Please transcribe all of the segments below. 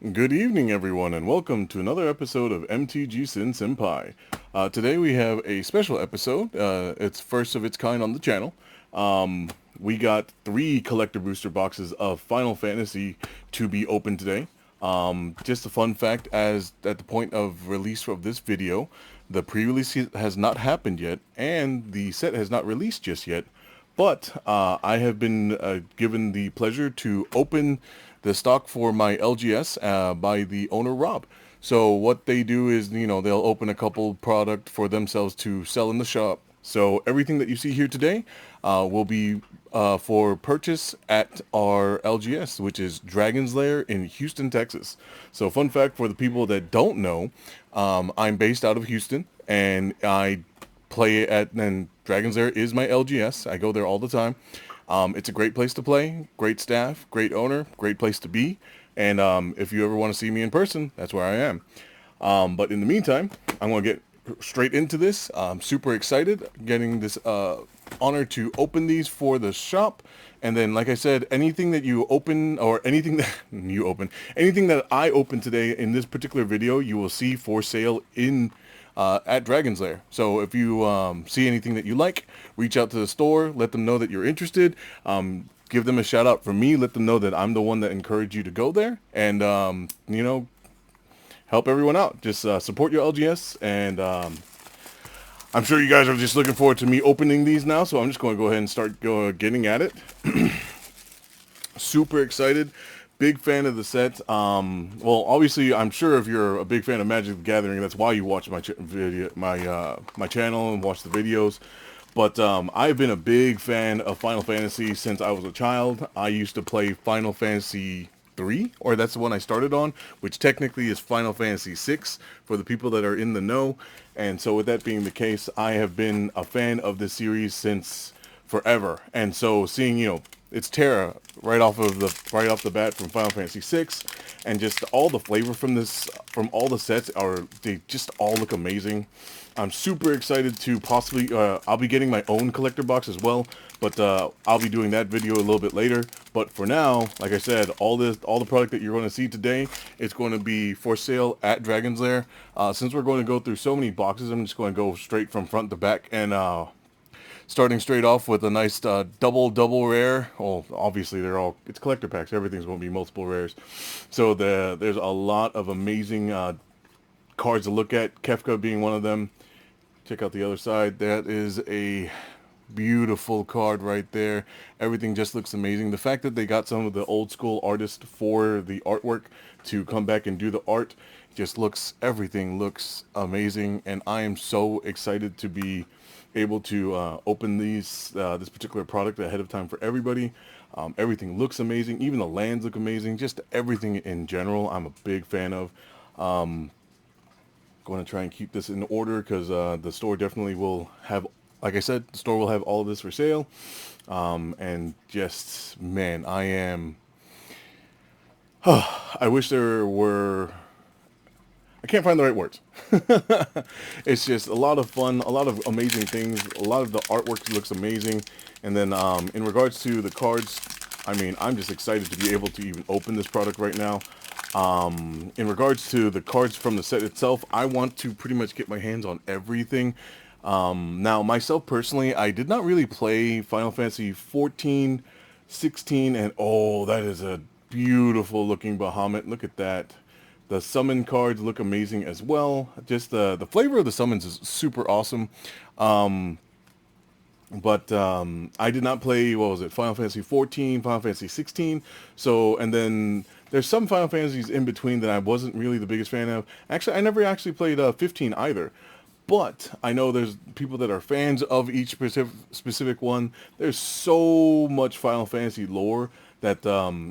Good evening, everyone, and welcome to another episode of MTG Sin Senpai. Today we have a special episode. It's first of its kind on the channel. We got 3 collector booster boxes of Final Fantasy to be opened today. Just a fun fact, as at the point of release of this video, the pre-release has not happened yet, and the set has not released just yet. But I have been given the pleasure to open the stock for my LGS by the owner Rob. So what they do is, they'll open a couple product for themselves to sell in the shop. So everything that you see here today will be for purchase at our LGS, which is Dragon's Lair in Houston, Texas. So fun fact for the people that don't know, I'm based out of Houston, and I play at, and Dragon's Lair is my LGS. I go there all the time. It's a great place to play, great staff, great owner, great place to be. And if you ever want to see me in person, that's where I am. But in the meantime, I'm going to get straight into this. I'm super excited getting this honor to open these for the shop. And then, like I said, anything that you open or anything that you open, anything that I open today in this particular video, you will see for sale in at Dragon's Lair. So if you see anything that you like, reach out to the store, let them know that you're interested. Give them a shout out from me. Let them know that I'm the one that encouraged you to go there, and help everyone out. Just support your LGS, and I'm sure you guys are just looking forward to me opening these now. So I'm just going to go ahead and start getting at it. Super excited. Big fan of the set. Well, obviously, I'm sure if you're a big fan of Magic the Gathering, that's why you watch my my channel and watch the videos. But I've been a big fan of Final Fantasy since I was a child. I used to play Final Fantasy 3, or that's the one I started on, which technically is Final Fantasy 6 for the people that are in the know. And so with that being the case, I have been a fan of this series since forever. And so seeing, it's Terra right off the bat from Final Fantasy 6, and just all the flavor from from all the sets they just all look amazing. I'm super excited to possibly I'll be getting my own collector box as well, but I'll be doing that video a little bit later. But for now, like I said, all the product that you're going to see today, it's going to be for sale at Dragon's Lair. Since we're going to go through so many boxes, I'm just going to go straight from front to back, and starting straight off with a nice double rare. Well, obviously it's collector packs. Everything's going to be multiple rares. So there's a lot of amazing cards to look at. Kefka being one of them. Check out the other side. That is a beautiful card right there. Everything just looks amazing. The fact that they got some of the old school artists for the artwork to come back and do the art, everything looks amazing, and I am so excited to be able to open this particular product ahead of time for everybody. Everything looks amazing. Even the lands look amazing. Just everything in general, I'm a big fan of. Going to try and keep this in order because the store definitely will have, like I said, the store will have all of this for sale. And just, man, I wish there were, I can't find the right words. It's just a lot of fun, a lot of amazing things. A lot of the artwork looks amazing. And then in regards to the cards, I mean, I'm just excited to be able to even open this product right now. In regards to the cards from the set itself, I want to pretty much get my hands on everything. Now, myself personally, I did not really play Final Fantasy 14, 16, and oh, that is a beautiful looking Bahamut. Look at that. The summon cards look amazing as well. Just the flavor of the summons is super awesome. But I did not play, what was it, Final Fantasy 14, Final Fantasy 16. So, and then there's some Final Fantasies in between that I wasn't really the biggest fan of. Actually, I never actually played 15 either. But I know there's people that are fans of each specific one. There's so much Final Fantasy lore that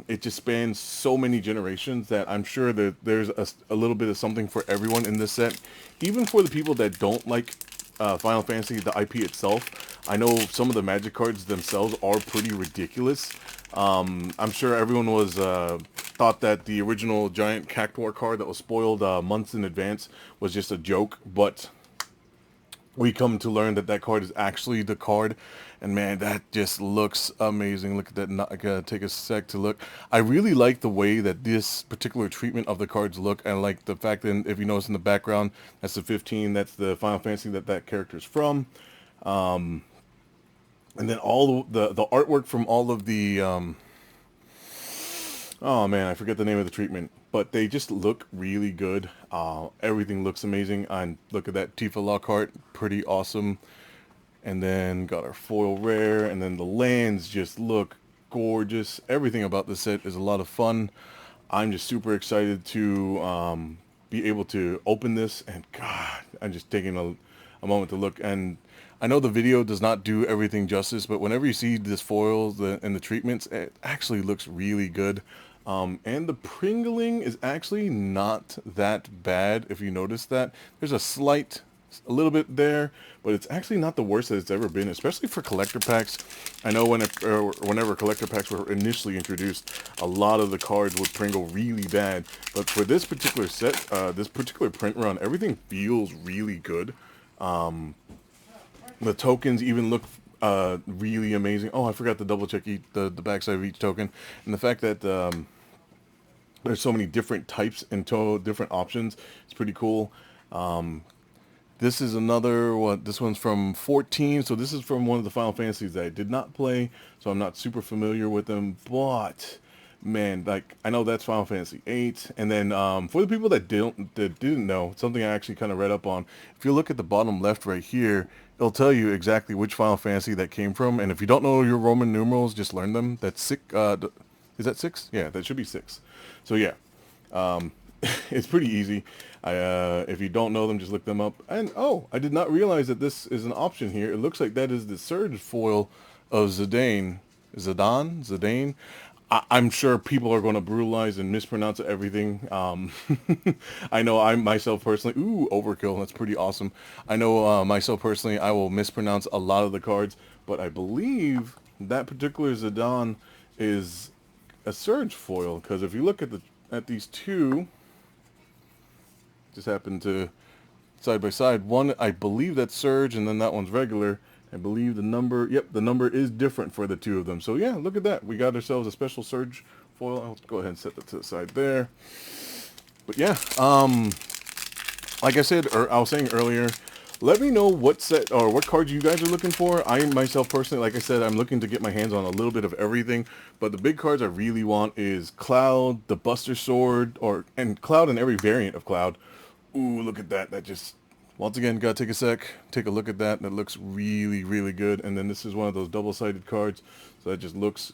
it just spans so many generations that I'm sure that there's a little bit of something for everyone in this set. Even for the people that don't like Final Fantasy, the IP itself. I know some of the Magic cards themselves are pretty ridiculous. I'm sure everyone was thought that the original giant Cactuar card that was spoiled months in advance was just a joke, but we come to learn that that card is actually the card, and man, that just looks amazing. Look at that. Not, I gotta take a sec to look. I really like the way that this particular treatment of the cards look, and like the fact that if you notice in the background, that's the 15, that's the Final Fantasy that that character is from. And then all the artwork from all of the oh man, I forget the name of the treatment, but they just look really good. Everything looks amazing. And look at that Tifa Lockhart, pretty awesome. And then got our foil rare, and then the lands just look gorgeous. Everything about the set is a lot of fun. I'm just super excited to be able to open this, and God, I'm just taking a moment to look. And I know the video does not do everything justice, but whenever you see this foil and the treatments, it actually looks really good. And the pringling is actually not that bad. If you notice that, there's a little bit there, but it's actually not the worst that it's ever been, especially for collector packs. I know whenever collector packs were initially introduced, a lot of the cards would pringle really bad. But for this particular set, this particular print run, everything feels really good. The tokens even look really amazing. Oh, I forgot to double check the backside of each token, and the fact that there's so many different types and different options. It's pretty cool. This is another what? This one's from 14, so this is from one of the Final Fantasies that I did not play, so I'm not super familiar with them. But man, like I know that's Final Fantasy 8, and then for the people that didn't know, something I actually kind of read up on. If you look at the bottom left right here, it'll tell you exactly which Final Fantasy that came from. And if you don't know your Roman numerals, just learn them. That's six. Is that 6? Yeah, that should be 6. So yeah, it's pretty easy. If you don't know them, just look them up. And oh, I did not realize that this is an option here. It looks like that is the Surge foil of Zidane. Zidane. I'm sure people are going to brutalize and mispronounce everything. I know I myself personally, ooh, overkill. That's pretty awesome. I know myself personally, I will mispronounce a lot of the cards, but I believe that particular Zidane is a Surge foil, because if you look at these two, just happen to side by side. One, I believe that's Surge, and then that one's regular. I believe the number, yep, the number is different for the two of them. So yeah, look at that. We got ourselves a special Surge foil. I'll go ahead and set that to the side there. But yeah, like I said, or I was saying earlier, let me know what set or what cards you guys are looking for. I myself personally, like I said, I'm looking to get my hands on a little bit of everything. But the big cards I really want is Cloud, the Buster Sword, and Cloud and every variant of Cloud. Ooh, look at that. That just, once again, gotta take a sec, take a look at that. That looks really, really good. And then this is one of those double-sided cards. So that just looks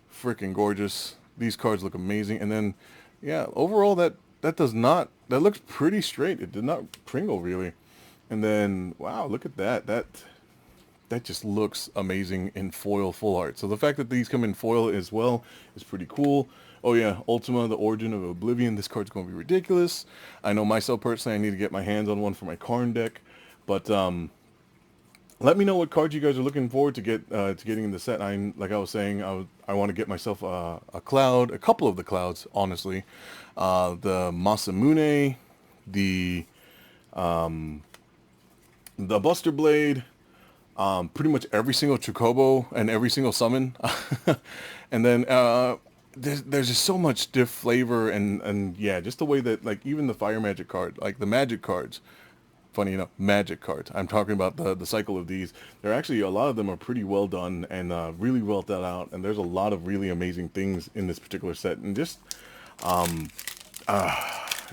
freaking gorgeous. These cards look amazing. And then, yeah, overall, that looks pretty straight. It did not pringle, really. And then, wow, look at that. That just looks amazing in foil full art. So the fact that these come in foil as well is pretty cool. Oh yeah, Ultima, the Origin of Oblivion. This card's going to be ridiculous. I know myself personally, I need to get my hands on one for my Karn deck. But let me know what cards you guys are looking forward to getting in the set. Like I was saying, I want to get myself a Cloud, a couple of the Clouds, honestly. The Masamune, the Buster Blade, pretty much every single Chocobo and every single summon. And then there's just so much diff flavor and yeah, just the way that, like, even the Fire Magic card, like the Magic cards, funny enough, Magic cards, I'm talking about the cycle of these. They're actually, a lot of them are pretty well done and really well thought out, and there's a lot of really amazing things in this particular set, and just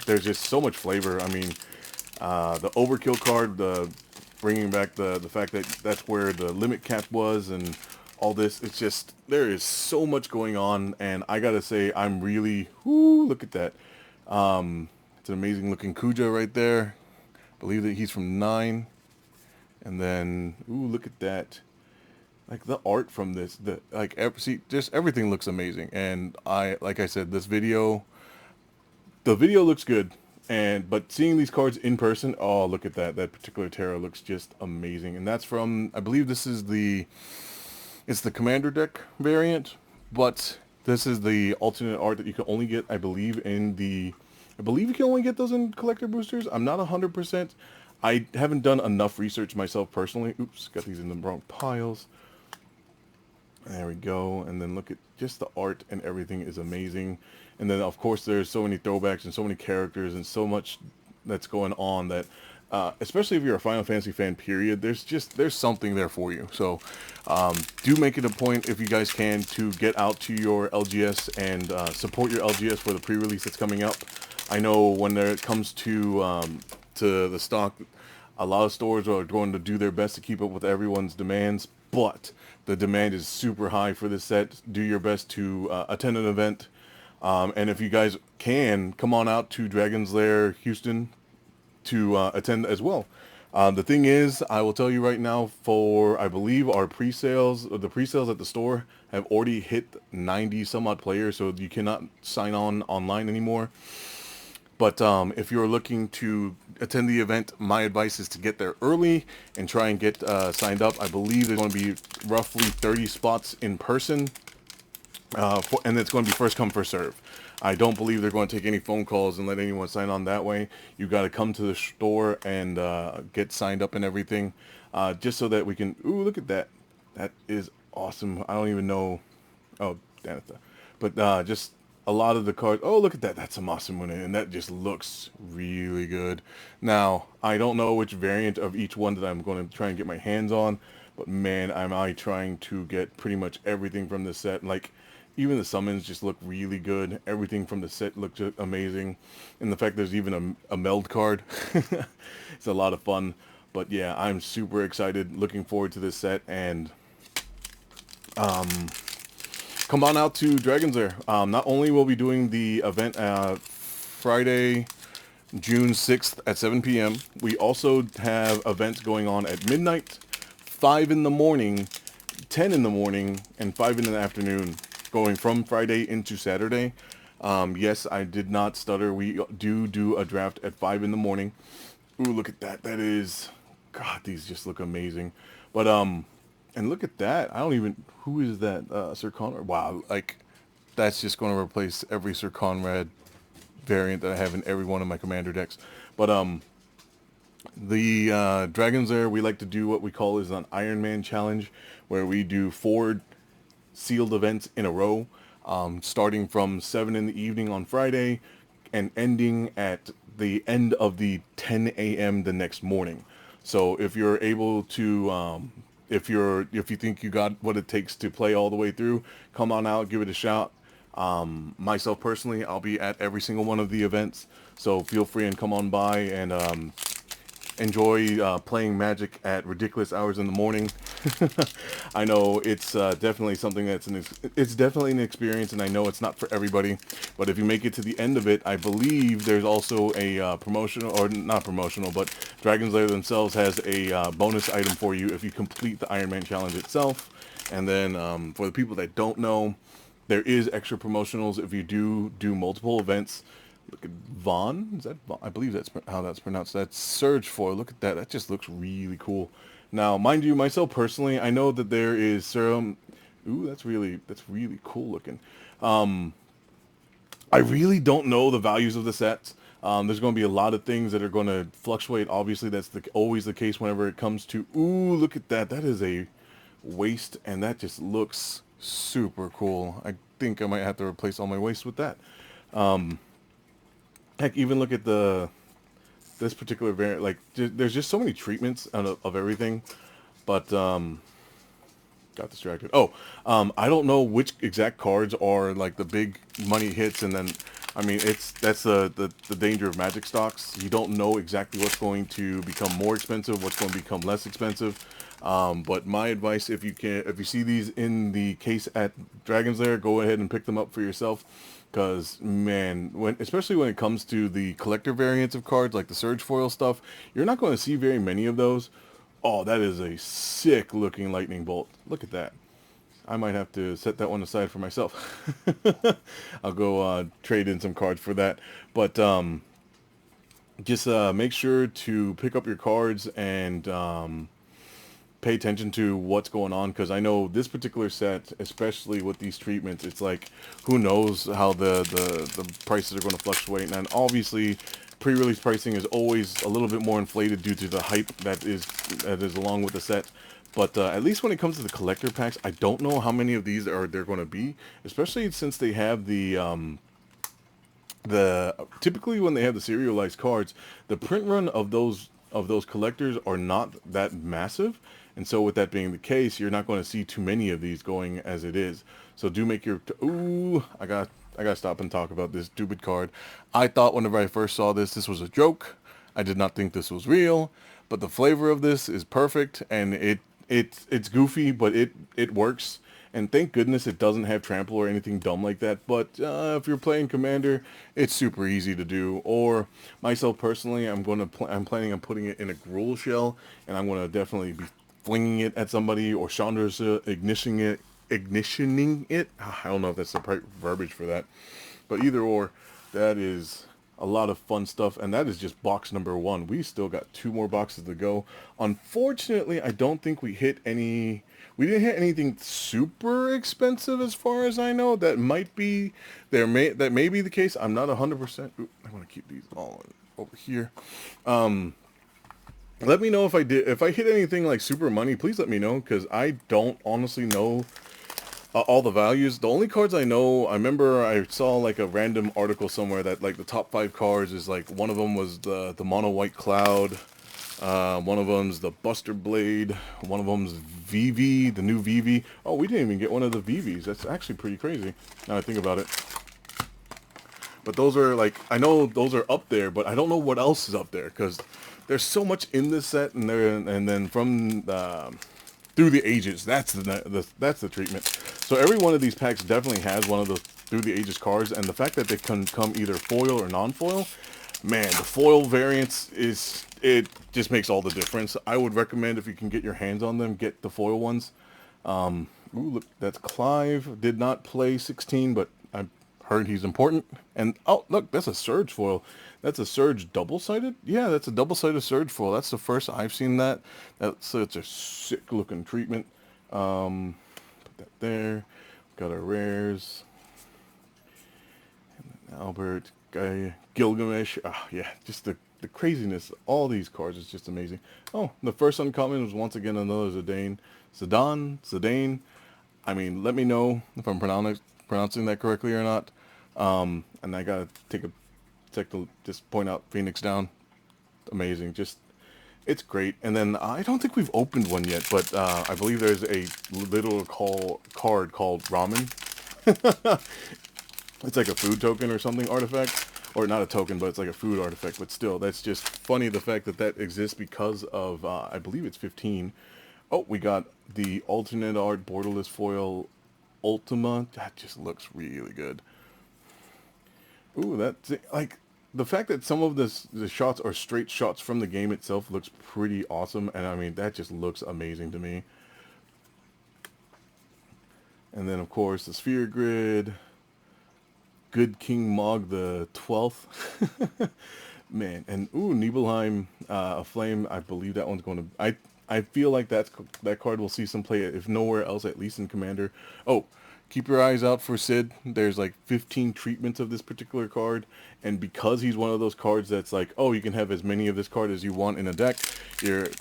there's just so much flavor. I mean, the Overkill card, bringing back the fact that that's where the limit cap was, and all this, it's just, there is so much going on, and I gotta say, I'm really, look at that. It's an amazing looking Kuja right there. I believe that he's from 9. And then, look at that. Like the art from this, see, just everything looks amazing. And like I said, the video looks good. But seeing these cards in person, oh, look at that. That particular Terra looks just amazing. And that's from, I believe this is it's the Commander deck variant, but this is the alternate art that you can only get, I believe you can only get those in collector boosters. I'm not 100%. I haven't done enough research myself personally. Oops, got these in the wrong piles. There we go. And then look at just the art and everything is amazing. And then of course there's so many throwbacks and so many characters and so much that's going on that especially if you're a Final Fantasy fan, period, there's something there for you. So do make it a point, if you guys can, to get out to your LGS and support your LGS for the pre-release that's coming up. I know when it comes to the stock, a lot of stores are going to do their best to keep up with everyone's demands, but the demand is super high for this set. Do your best to attend an event. And if you guys can, come on out to Dragon's Lair Houston to attend as well. The thing is, I will tell you right now, for I believe our pre-sales, the pre-sales at the store have already hit 90 some odd players, so you cannot sign on online anymore. But if you're looking to attend the event, my advice is to get there early and try and get signed up. I believe there's going to be roughly 30 spots in person, and it's going to be first come, first serve. I don't believe they're going to take any phone calls and let anyone sign on that way. You got to come to the store and get signed up and everything, just so that we can. Ooh, look at that! That is awesome. I don't even know. Oh, damn it! But just a lot of the cards. Oh, look at that! That's a Masamune, and that just looks really good. Now, I don't know which variant of each one that I'm going to try and get my hands on, but man, am I trying to get pretty much everything from the set. Like, even the summons just look really good. Everything from the set looked amazing. And the fact there's even a meld card. It's a lot of fun. But yeah, I'm super excited. Looking forward to this set. And come on out to Dragon's Lair. Not only will we be doing the event Friday, June 6th at 7 p.m. We also have events going on at midnight, 5 in the morning, 10 in the morning, and 5 in the afternoon, going from Friday into Saturday. Yes, I did not stutter. We do a draft at 5 in the morning. Ooh, look at that. That is, God, these just look amazing. But, and look at that. I don't even, who is that? Sir Conrad. Wow, like, that's just going to replace every Sir Conrad variant that I have in every one of my commander decks. But, the Dragons Lair, we like to do what we call is an Iron Man challenge, where we do 4 sealed events in a row, starting from 7 in the evening on Friday and ending at the end of the 10 a.m. the next morning. So if you're able to, if you think you got what it takes to play all the way through, come on out, give it a shot. Myself personally, I'll be at every single one of the events, so feel free and come on by and enjoy playing Magic at ridiculous hours in the morning. I know it's definitely something that's it's definitely an experience, and I know it's not for everybody. But if you make it to the end of it, I believe there's also a promotional, or not promotional, but Dragon's Lair themselves has a bonus item for you if you complete the Iron Man challenge itself. And then for the people that don't know, there is extra promotionals if you do multiple events. Look at Vaughn. Is that Vaughn? I believe that's how that's pronounced. That's Surge Foil. Look at that. That just looks really cool. Now, mind you, myself personally, I know that there is Serum. Ooh, that's really cool looking. I really don't know the values of the sets. There's going to be a lot of things that are going to fluctuate. Obviously, that's always the case whenever it comes to. Ooh, look at that. That is a waist, and that just looks super cool. I think I might have to replace all my waist with that. Heck, even look at this particular variant. Like, there's just so many treatments of everything. But got distracted. Oh, I don't know which exact cards are like the big money hits, and then I mean that's the danger of Magic stocks. You don't know exactly what's going to become more expensive, what's going to become less expensive. But my advice, if you see these in the case at Dragon's Lair, go ahead and pick them up for yourself. Because, man, especially when it comes to the collector variants of cards, like the Surge Foil stuff, you're not going to see very many of those. Oh, that is a sick-looking lightning bolt. Look at that. I might have to set that one aside for myself. I'll go trade in some cards for that. But just make sure to pick up your cards and pay attention to what's going on, because I know this particular set, especially with these treatments, it's like, who knows how the prices are going to fluctuate. And obviously pre-release pricing is always a little bit more inflated due to the hype that is along with the set. But at least when it comes to the collector packs, I don't know how many of these are there going to be, especially since they have the typically when they have the serialized cards, the print run of those collectors are not that massive, and so with that being the case, you're not going to see too many of these going as it is. So do make your I got to stop and talk about this stupid card. I thought whenever I first saw this was a joke. I did not think this was real, but the flavor of this is perfect, and it's goofy, but it works. And thank goodness it doesn't have trample or anything dumb like that. But if you're playing Commander, it's super easy to do. Or myself personally, I'm planning on putting it in a Gruul shell, and I'm gonna definitely be flinging it at somebody, or Chandra's ignitioning it. I don't know if that's the right verbiage for that, but either or, that is a lot of fun stuff, and that is just box number 1. We still got 2 more boxes to go. Unfortunately, I don't think we didn't hit anything super expensive as far as I know. That might be that may be the case. I'm not 100%. I want to keep these all over here. Let me know if I hit anything like super money. Please let me know, because I don't honestly know all the values. The only cards I know, I remember I saw like a random article somewhere that like the top 5 cards is like, one of them was the mono white cloud, one of them's the Buster Blade, one of them's VV, the new VV. Oh, we didn't even get one of the VVs. That's actually pretty crazy now I think about it. But those are like, I know those are up there, but I don't know what else is up there, because there's so much in this set, and then from through the ages, that's the treatment. So every one of these packs definitely has one of the through the ages cards, and the fact that they can come either foil or non-foil, man, the foil variance it just makes all the difference. I would recommend, if you can get your hands on them, get the foil ones. Ooh, look, that's Clive. Did not play 16, but I heard he's important. And oh, look, that's a Surge foil. That's a Surge double-sided? Yeah, that's a double-sided Surge foil. That's the first I've seen that. That's such a sick-looking treatment. Put that there. Got our rares. And Albert, Guy, Gilgamesh. Oh, yeah, just the craziness. All these cards is just amazing. Oh, the first uncommon was once again another Zidane. Zidane. I mean, let me know if I'm pronouncing that correctly or not. And I gotta take a sec to just point out Phoenix Down. Amazing, just it's great. And then I don't think we've opened one yet, but I believe there's a little card called Ramen. It's like a food token or something artifact, or not a token, but it's like a food artifact. But still, that's just funny, the fact that exists because of I believe it's 15. Oh, we got the alternate art borderless foil Ultima. That just looks really good. Ooh, that's like the fact that some of the shots are straight shots from the game itself looks pretty awesome, and I mean that just looks amazing to me. And then of course the Sphere Grid, Good King Mog the 12th. Man, and ooh, Nibelheim, a flame. I believe that one's going to. I feel like that card will see some play, if nowhere else, at least in Commander. Oh, keep your eyes out for Sid. There's like 15 treatments of this particular card, and because he's one of those cards that's like, oh, you can have as many of this card as you want in a deck,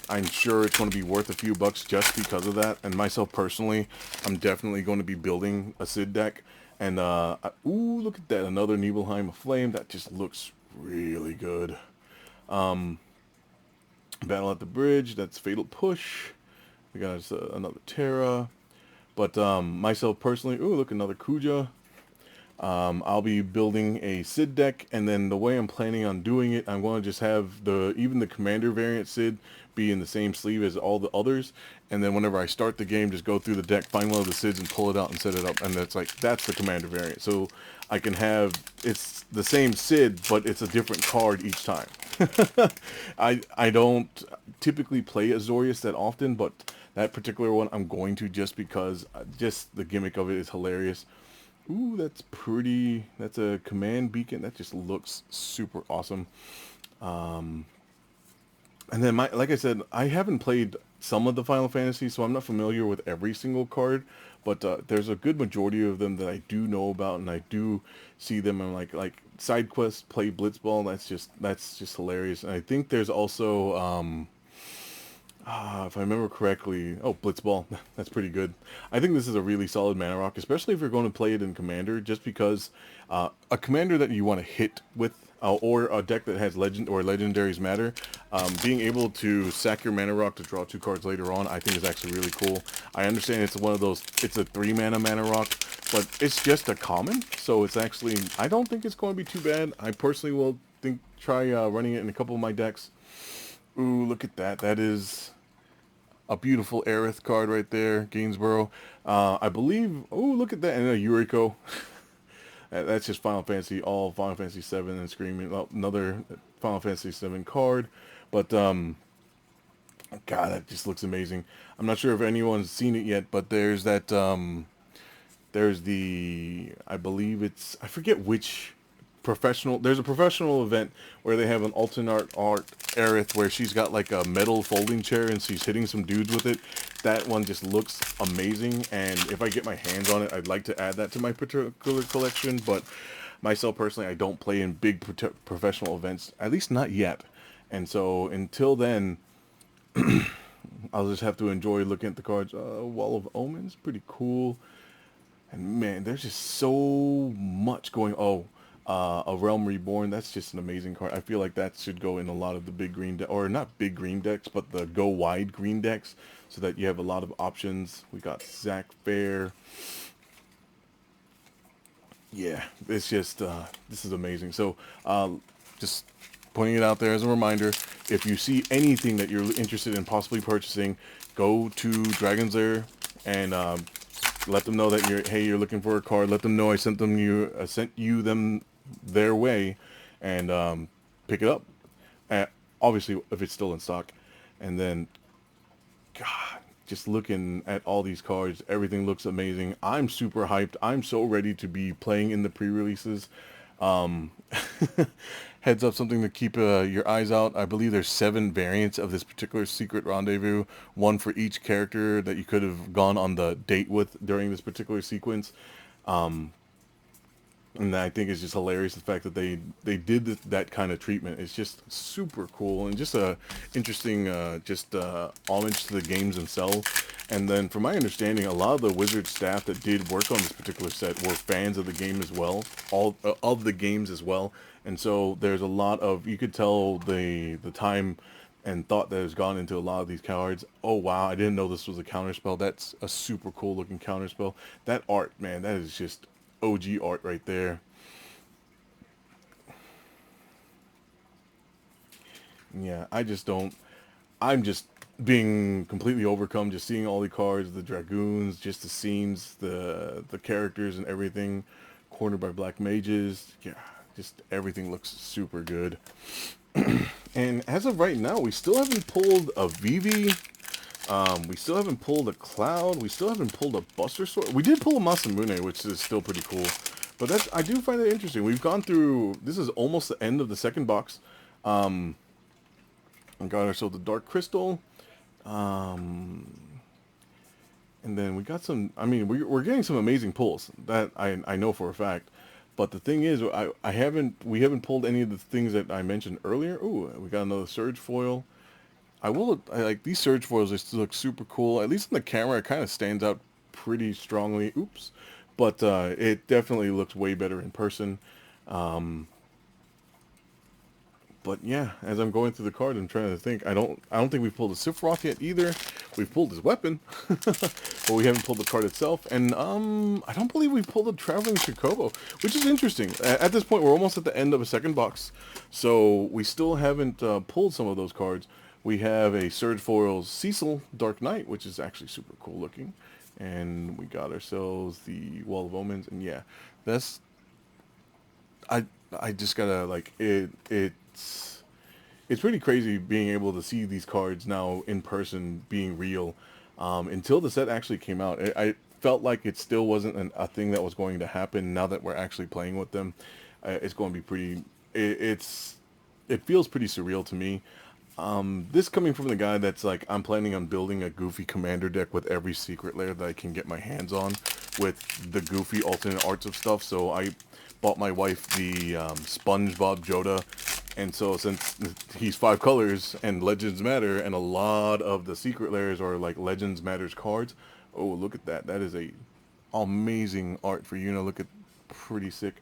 I'm sure it's going to be worth a few bucks just because of that. And myself personally, I'm definitely going to be building a Sid deck. And ooh, look at that, another Nibelheim Flame. That just looks really good. Battle at the Bridge, that's Fatal Push. We got another Terra. But myself personally, ooh, look, another Kuja. I'll be building a Sid deck, and then the way I'm planning on doing it, I'm going to just have even the Commander variant Sid be in the same sleeve as all the others, and then whenever I start the game, just go through the deck, find one of the Sids, and pull it out and set it up, and that's the Commander variant. So I can have, it's the same Sid, but it's a different card each time. I don't typically play Azorius that often, but that particular one I'm going to, just because just the gimmick of it is hilarious. Ooh, that's pretty. That's a command beacon. That just looks super awesome. And then, like I said, I haven't played some of the Final Fantasy, so I'm not familiar with every single card. But there's a good majority of them that I do know about, and I do see them. And like side quest, play Blitzball. That's just hilarious. And I think there's also if I remember correctly, oh, Blitzball, that's pretty good. I think this is a really solid mana rock, especially if you're going to play it in Commander, just because a Commander that you want to hit with, or a deck that has legend or legendaries matter, being able to sack your mana rock to draw 2 cards later on, I think is actually really cool. I understand it's one of those, it's a 3 mana rock, but it's just a common, so it's actually, I don't think it's going to be too bad. I personally will try running it in a couple of my decks. Ooh, look at that. That is a beautiful Aerith card right there, Gainsborough. I believe, oh, look at that, and a Yuriko. That's just Final Fantasy, all Final Fantasy 7 and Screaming. Well, another Final Fantasy 7 card. But, God, that just looks amazing. I'm not sure if anyone's seen it yet, but there's that, there's the, I believe it's, I forget which there's a professional event where they have an alternate art Aerith where she's got like a metal folding chair and she's hitting some dudes with it. That one just looks amazing, and if I get my hands on it, I'd like to add that to my particular collection, but myself personally, I don't play in big professional events, at least not yet. And so until then, I'll just have to enjoy looking at the cards. Wall of Omens, pretty cool. And man, there's just so much going. Oh, a Realm Reborn. That's just an amazing card. I feel like that should go in a lot of the big green or not big green decks, but the go wide green decks, so that you have a lot of options. We got Zac Fair. Yeah, it's just this is amazing. So just pointing it out there as a reminder, if you see anything that you're interested in possibly purchasing, go to Dragon's Lair and let them know that you're looking for a card. Let them know I sent you them their way, and pick it up. Obviously, if it's still in stock. And then, God, just looking at all these cards, everything looks amazing. I'm super hyped. I'm so ready to be playing in the pre-releases. Um, Heads up, something to keep your eyes out. I believe there's 7 variants of this particular secret rendezvous, one for each character that you could have gone on the date with during this particular sequence. And I think it's just hilarious the fact that they did that kind of treatment. It's just super cool and just a interesting homage to the games themselves. And then from my understanding, a lot of the Wizard staff that did work on this particular set were fans of the game as well, all of the games as well. And so there's a lot of, you could tell the time and thought that has gone into a lot of these cards. Oh wow, I didn't know this was a counterspell. That's a super cool looking counterspell. That art, man, that is just OG art right there. Yeah, I just don't. I'm just being completely overcome just seeing all the cards, the dragoons, just the scenes, the characters and everything, cornered by black mages. Yeah, just everything looks super good. And as of right now, we still haven't pulled a Vivi. We still haven't pulled a Cloud. We still haven't pulled a Buster Sword. We did pull a Masamune, which is still pretty cool. But I do find it interesting. We've gone through, this is almost the end of the second box. And got ourselves the Dark Crystal. And then we got some, I mean, we're getting some amazing pulls. That I know for a fact. But the thing is, we haven't pulled any of the things that I mentioned earlier. Ooh, we got another Surge Foil. I like these Surge Foils, they still look super cool. At least in the camera, it kind of stands out pretty strongly. Oops. But it definitely looks way better in person. But yeah, as I'm going through the card, I'm trying to think. I don't think we've pulled a Sephiroth yet either. We've pulled his weapon, but we haven't pulled the card itself. And I don't believe we've pulled a Traveling Chocobo, which is interesting. At this point, we're almost at the end of a second box, so we still haven't pulled some of those cards. We have a Surge Foils Cecil Dark Knight, which is actually super cool looking. And we got ourselves the Wall of Omens, and yeah, that's I just gotta like it's pretty crazy being able to see these cards now in person being real. Until the set actually came out, I felt like it still wasn't a thing that was going to happen. Now that we're actually playing with them, it's going to be pretty. It feels pretty surreal to me. This coming from the guy that's like, I'm planning on building a Goofy commander deck with every secret lair that I can get my hands on with the Goofy alternate arts of stuff. So I bought my wife the SpongeBob Joda, and so since he's 5 colors and Legends Matter, and a lot of the secret lairs are like Legends Matters cards. Oh, look at that! That is a amazing art for Yuna. Look at, pretty sick.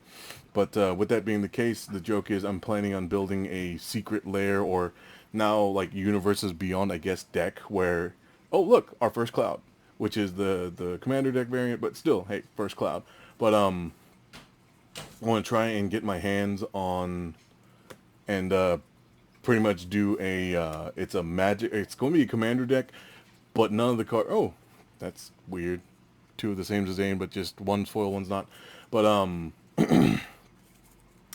But with that being the case, the joke is I'm planning on building a secret lair, or now like Universes Beyond, I guess, deck where, oh look, our first cloud, which is the commander deck variant, but still, hey, first cloud. But I want to try and get my hands on and pretty much do a it's a magic. It's going to be a commander deck, but none of the card. Oh, that's weird. Two of the same design, but just one's foil, one's not. But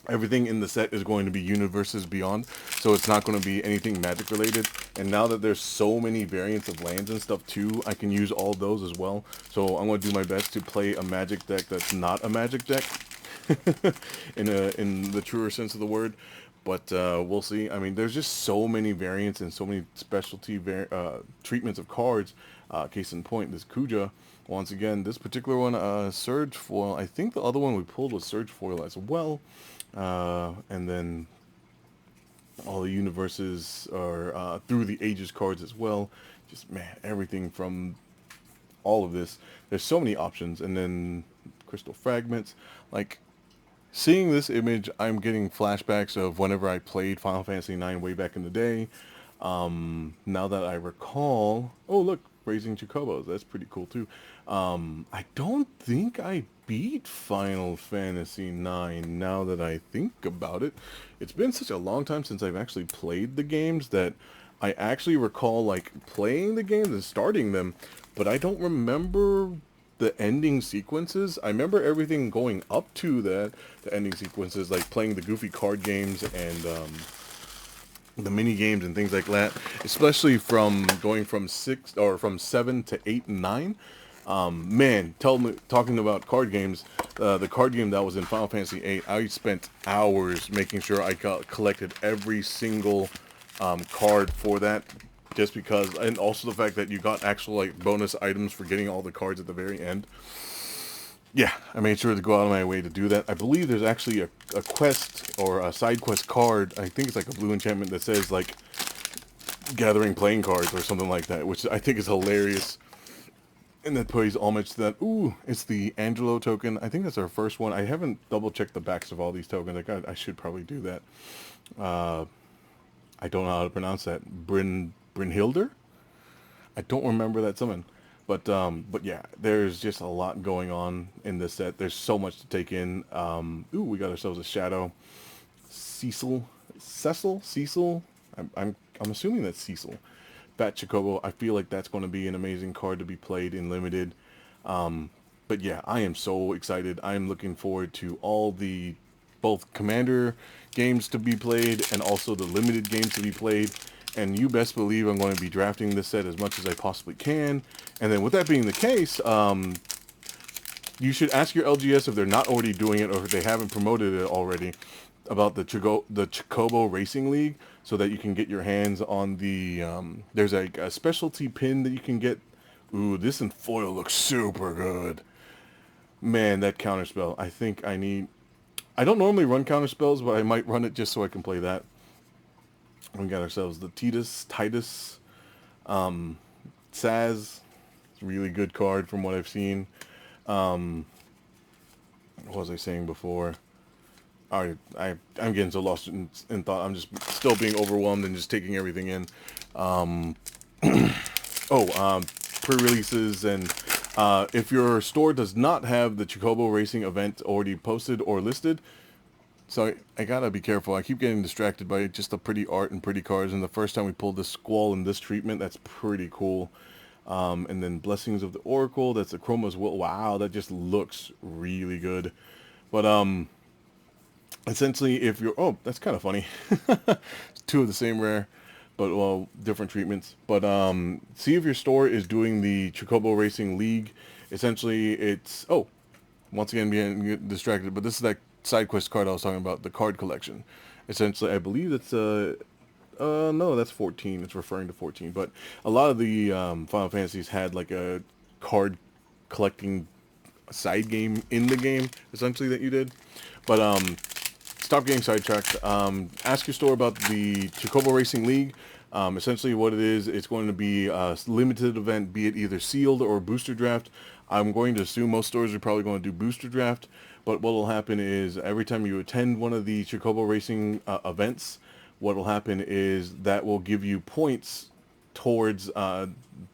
everything in the set is going to be Universes Beyond, so it's not going to be anything magic related. And now that there's so many variants of lands and stuff too, I can use all those as well. So I'm going to do my best to play a magic deck that's not a magic deck, in the truer sense of the word. But we'll see. I mean, there's just so many variants and so many specialty treatments of cards. Case in point, this Kuja. Once again, this particular one, Surge Foil. I think the other one we pulled was Surge Foil as well. And then all the universes are through the ages cards as well. Just, man, everything from all of this. There's so many options. And then Crystal Fragments. Like, seeing this image, I'm getting flashbacks of whenever I played Final Fantasy IX way back in the day. Now that I recall, oh look, Raising Chocobos, that's pretty cool too. I don't think I beat Final Fantasy IX, now that I think about it. It's been such a long time since I've actually played the games that I actually recall like playing the games and starting them, but I don't remember the ending sequences. I remember everything going up to that, the ending sequences, like playing the Goofy card games and the mini games and things like that, especially from going from 7 to 8 and 9. Man, talking about card games, the card game that was in Final Fantasy 8, I spent hours making sure I collected every single card for that, just because, and also the fact that you got actual like bonus items for getting all the cards at the very end. Yeah, I made sure to go out of my way to do that. I believe there's actually a quest or a side quest card. I think it's like a blue enchantment that says like gathering playing cards or something like that, which I think is hilarious. And that pays homage to that. Ooh, it's the Angelo token. I think that's our first one. I haven't double checked the backs of all these tokens. I should probably do that. I don't know how to pronounce that. Brynhilder? I don't remember that summon. But yeah, there's just a lot going on in this set. There's so much to take in. Ooh, we got ourselves a Shadow. Cecil? I'm assuming that's Cecil. Fat Chocobo. I feel like that's going to be an amazing card to be played in limited. But yeah, I am so excited. I am looking forward to all the both Commander games to be played and also the limited games to be played. And you best believe I'm going to be drafting this set as much as I possibly can. And then with that being the case, you should ask your LGS if they're not already doing it or if they haven't promoted it already about the Chocobo Racing League, so that you can get your hands on the, there's a specialty pin that you can get. Ooh, this in foil looks super good. Man, that counterspell. I think I don't normally run counterspells, but I might run it just so I can play that. We got ourselves the Titus, Saz. Really good card from what I've seen. What was I saying before? I'm getting so lost in thought. I'm just still being overwhelmed and just taking everything in. Pre-releases, and if your store does not have the Chocobo Racing event already posted or listed, so I gotta be careful. I keep getting distracted by just the pretty art and pretty cards. And the first time we pulled this Squall in this treatment, that's pretty cool. And then Blessings of the Oracle, that's the Chroma's Will. Wow, that just looks really good. But essentially, if you're, oh, that's kind of funny. Two of the same rare, but well, different treatments. But see if your store is doing the Chocobo Racing League. Essentially, it's, oh, once again being distracted, but this is that side quest card I was talking about, the card collection. Essentially, I believe it's No, that's 14. It's referring to 14. But a lot of the Final Fantasies had like a card collecting side game in the game, essentially, that you did. But stop getting sidetracked. Ask your store about the Chocobo Racing League. Essentially, what it is, it's going to be a limited event, be it either sealed or booster draft. I'm going to assume most stores are probably going to do booster draft. But what will happen is every time you attend one of the Chocobo Racing events, what will happen is that will give you points towards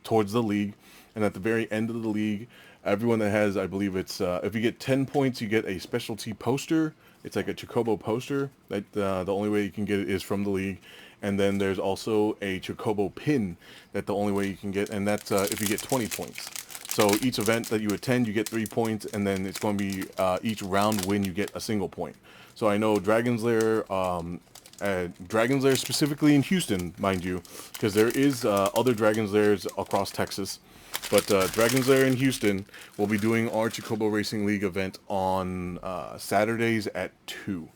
towards the league, and at the very end of the league, everyone that has, I believe it's if you get 10 points, you get a specialty poster. It's like a Chocobo poster. That the only way you can get it is from the league, and then there's also a Chocobo pin that the only way you can get, and that's if you get 20 points. So each event that you attend, you get 3 points, and then it's going to be each round win, you get a single point. So I know Dragon's Lair specifically in Houston, mind you, because there is other Dragon's Lairs across Texas. But Dragon's Lair in Houston will be doing our Chocobo Racing League event on Saturdays at 2.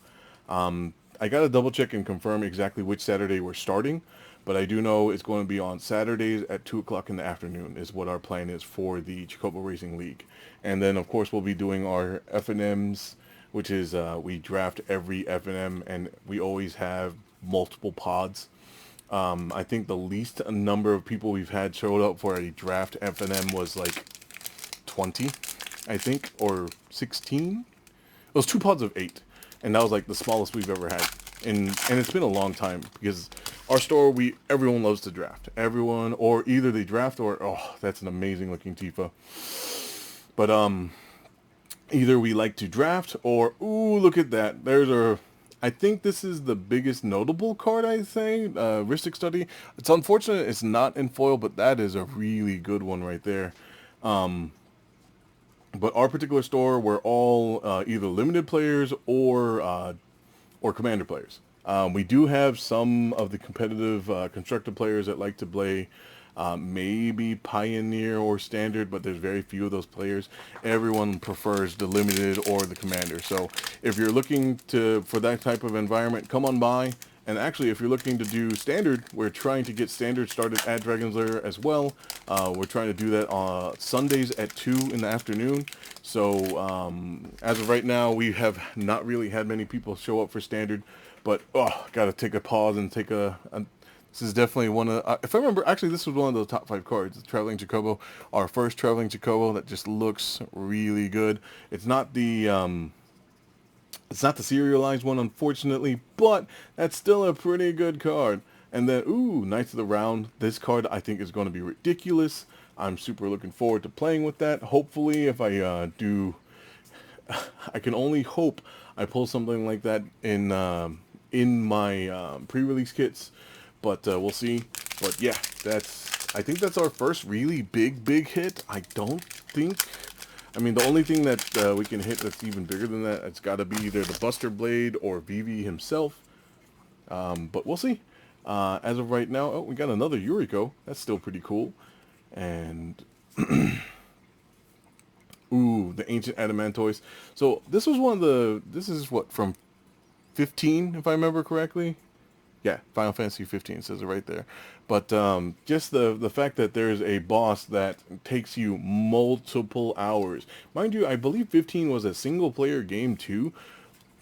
I got to double check and confirm exactly which Saturday we're starting, but I do know it's going to be on Saturdays at 2 o'clock in the afternoon is what our plan is for the Chocobo Racing League. And then, of course, we'll be doing our FNMs, which is we draft every FNM, and we always have multiple pods. I think the least number of people we've had showed up for a draft FNM was like 20, I think, or 16. It was 2 pods of 8, and that was like the smallest we've ever had. And it's been a long time because our store, everyone loves to draft. Everyone, or either they draft or, oh, that's an amazing looking Tifa. But either we like to draft or, ooh, look at that. There's our, I think this is the biggest notable card, I say, Rhystic Study. It's unfortunate it's not in foil, but that is a really good one right there. But our particular store, we're all either limited players or commander players. We do have some of the competitive constructed players that like to play maybe Pioneer or Standard, but there's very few of those players. Everyone prefers the limited or the commander. So if you're looking for that type of environment, come on by. And actually, if you're looking to do Standard, we're trying to get Standard started at Dragon's Lair as well. We're trying to do that on Sundays at 2 in the afternoon. So as of right now, we have not really had many people show up for Standard. But, gotta take a pause and take this is definitely one of, if I remember, actually this was one of the top 5 cards, the Traveling Chocobo. Our first Traveling Chocobo that just looks really good. It's not the serialized one, unfortunately, but that's still a pretty good card. And then, ooh, Knights of the Round. This card I think is going to be ridiculous. I'm super looking forward to playing with that. Hopefully, if I do, I can only hope I pull something like that in my pre-release kits. But we'll see. But yeah, I think that's our first really big hit. I mean, the only thing that we can hit that's even bigger than that, it's got to be either the Buster Blade or Vivi himself. But we'll see. As of right now, we got another Yuriko. That's still pretty cool. And ooh, the Ancient Adamantoise. So this was this is what, from 15, if I remember correctly? Yeah, Final Fantasy 15 says it right there. But just the fact that there's a boss that takes you multiple hours. Mind you, I believe 15 was a single player game too.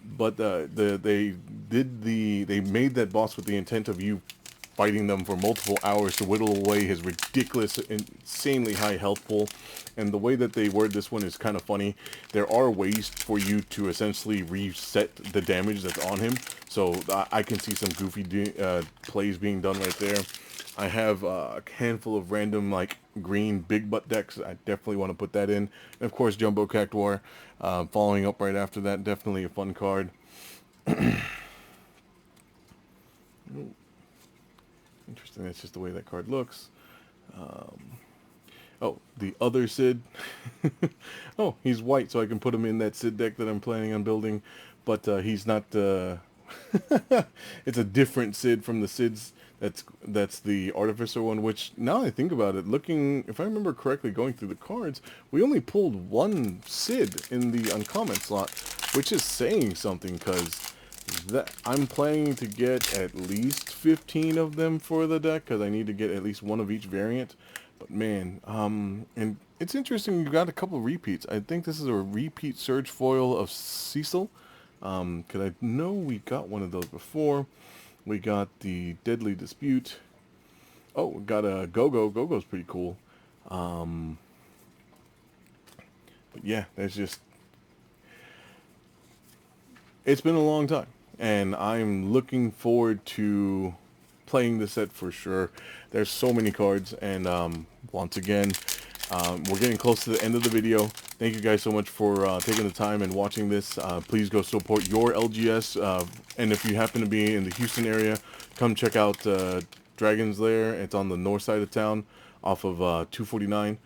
But they made that boss with the intent of you fighting them for multiple hours to whittle away his ridiculous, insanely high health pool. And the way that they word this one is kind of funny. There are ways for you to essentially reset the damage that's on him. So I can see some goofy plays being done right there. I have a handful of random, like, green big butt decks. I definitely want to put that in. And of course, Jumbo Cactuar, following up right after that. Definitely a fun card. Interesting, that's just the way that card looks. Oh, the other Sid. Oh, he's white, so I can put him in that Sid deck that I'm planning on building. But he's not... it's a different Sid from the Sids. That's the Artificer one, which, now I think about it, looking, if I remember correctly, going through the cards, we only pulled one Sid in the uncommon slot, which is saying something, because I'm planning to get at least 15 of them for the deck because I need to get at least one of each variant. But man, and it's interesting, you got a couple of repeats. I think this is a repeat Surge foil of Cecil, because I know we got one of those before. We got the Deadly Dispute. Oh, we got a Go-Go. Go-Go's pretty cool. But yeah, that's just... It's been a long time, and I'm looking forward to playing the set for sure. There's so many cards, and once again, we're getting close to the end of the video. Thank you guys so much for taking the time and watching this. Please go support your LGS, and if you happen to be in the Houston area, come check out Dragon's Lair. It's on the north side of town, off of 249.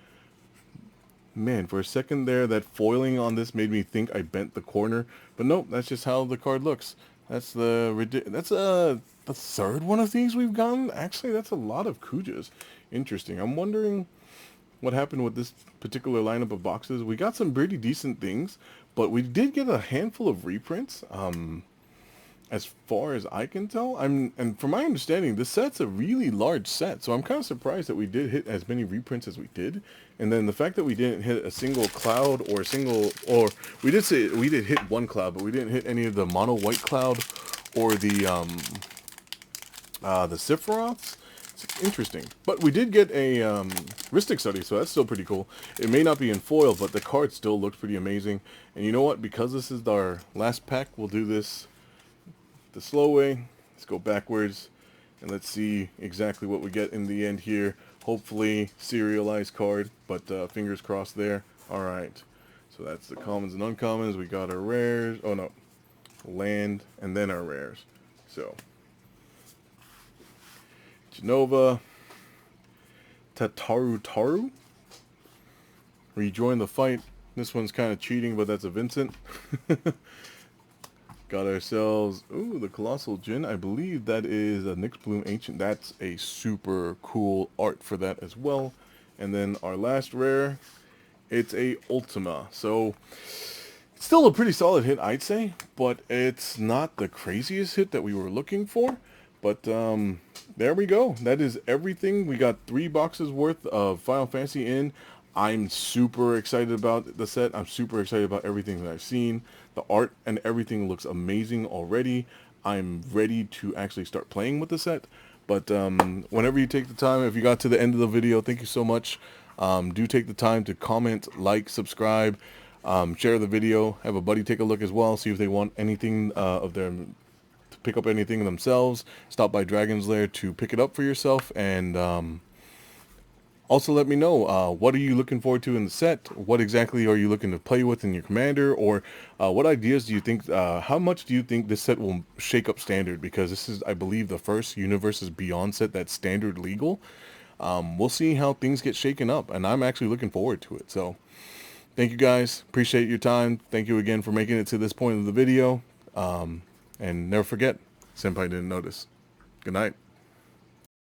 Man, for a second there, that foiling on this made me think I bent the corner, but nope, that's just how the card looks. That's the third one of these we've gotten. Actually, that's a lot of Kujas. Interesting. I'm wondering what happened with this particular lineup of boxes. We got some pretty decent things, but we did get a handful of reprints. As far as I can tell, and from my understanding, this set's a really large set, so I'm kind of surprised that we did hit as many reprints as we did. And then the fact that we didn't hit a single cloud or we did hit one cloud, but we didn't hit any of the mono white cloud or the Sephiroths. It's interesting, but we did get a Rhystic Study, so that's still pretty cool. It may not be in foil, but the card still looks pretty amazing. And you know what? Because this is our last pack, we'll do this the slow way. Let's go backwards and let's see exactly what we get in the end here. Hopefully serialized card, but fingers crossed there. Alright, so that's the commons and uncommons. We got our rares. Oh no, land and then our rares. So Genova, Tataru, rejoin the fight. This one's kind of cheating, but that's a Vincent. Got ourselves, ooh, the Colossal Djinn. I believe that is a Nyxbloom Ancient. That's a super cool art for that as well. And then our last rare, it's a Ultima. So, it's still a pretty solid hit, I'd say. But it's not the craziest hit that we were looking for. But, there we go. That is everything. We got 3 boxes worth of Final Fantasy in. I'm super excited about the set. I'm super excited about everything that I've seen. The art and everything looks amazing already. I'm ready to actually start playing with the set. But whenever you take the time, if you got to the end of the video, thank you so much. Do take the time to comment, like, subscribe, share the video. Have a buddy take a look as well. See if they want anything of them to pick up anything themselves. Stop by Dragon's Lair to pick it up for yourself. And also let me know, what are you looking forward to in the set? What exactly are you looking to play with in your commander? Or what ideas do you think, how much do you think this set will shake up standard? Because this is, I believe, the first Universes Beyond set that's standard legal. We'll see how things get shaken up, and I'm actually looking forward to it. So, thank you guys. Appreciate your time. Thank you again for making it to this point of the video. And never forget, Senpai didn't notice. Good night.